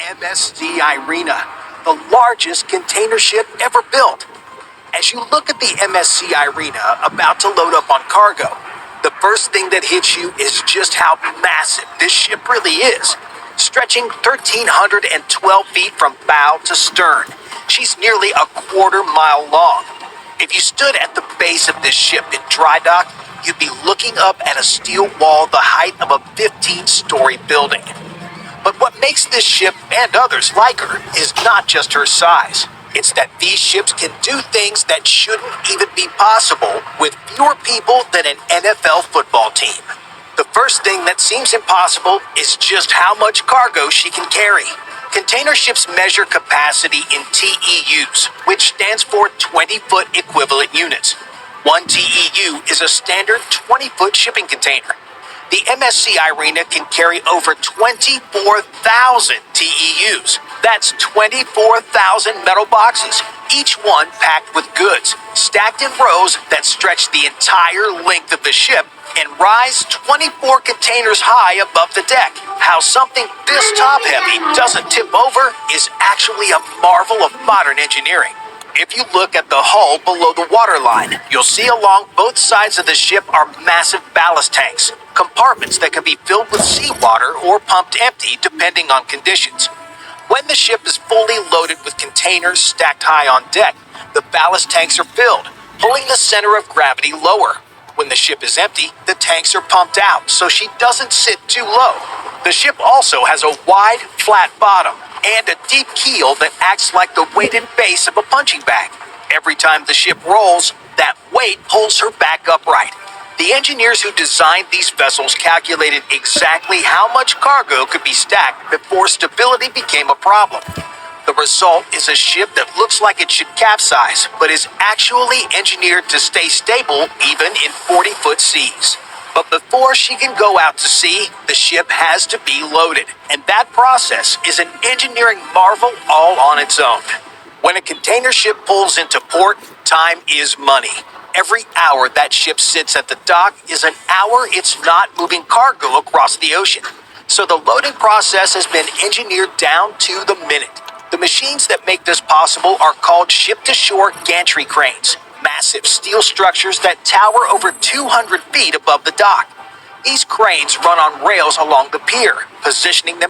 MSC Irina, the largest container ship ever built. As you look at the MSC Irina about to load up on cargo, the first thing that hits you is just how massive this ship really is. Stretching 1,312 feet from bow to stern, she's nearly a quarter-mile long. If you stood at the base of this ship in dry dock, you'd be looking up at a steel wall the height of a 15-story building. But what makes this ship and others like her is not just her size. It's that these ships can do things that shouldn't even be possible with fewer people than an NFL football team. The first thing that seems impossible is just how much cargo she can carry. Container ships measure capacity in TEUs, which stands for 20-foot equivalent units. One TEU is a standard 20-foot shipping container. The MSC Irina can carry over 24,000 TEUs. That's 24,000 metal boxes, each one packed with goods, stacked in rows that stretch the entire length of the ship and rise 24 containers high above the deck. How something this top-heavy doesn't tip over is actually a marvel of modern engineering. If you look at the hull below the waterline, you'll see along both sides of the ship are massive ballast tanks, compartments that can be filled with seawater or pumped empty depending on conditions. When the ship is fully loaded with containers stacked high on deck, the ballast tanks are filled, pulling the center of gravity lower. When the ship is empty, the tanks are pumped out so she doesn't sit too low. The ship also has a wide, flat bottom and a deep keel that acts like the weighted base of a punching bag. Every time the ship rolls, that weight pulls her back upright. The engineers who designed these vessels calculated exactly how much cargo could be stacked before stability became a problem. The result is a ship that looks like it should capsize, but is actually engineered to stay stable even in 40-foot seas. But before she can go out to sea, the ship has to be loaded. And that process is an engineering marvel all on its own. When a container ship pulls into port, time is money. Every hour that ship sits at the dock is an hour it's not moving cargo across the ocean. So the loading process has been engineered down to the minute. The machines that make this possible are called ship-to-shore gantry cranes, massive steel structures that tower over 200 feet above the dock. These cranes run on rails along the pier, positioning them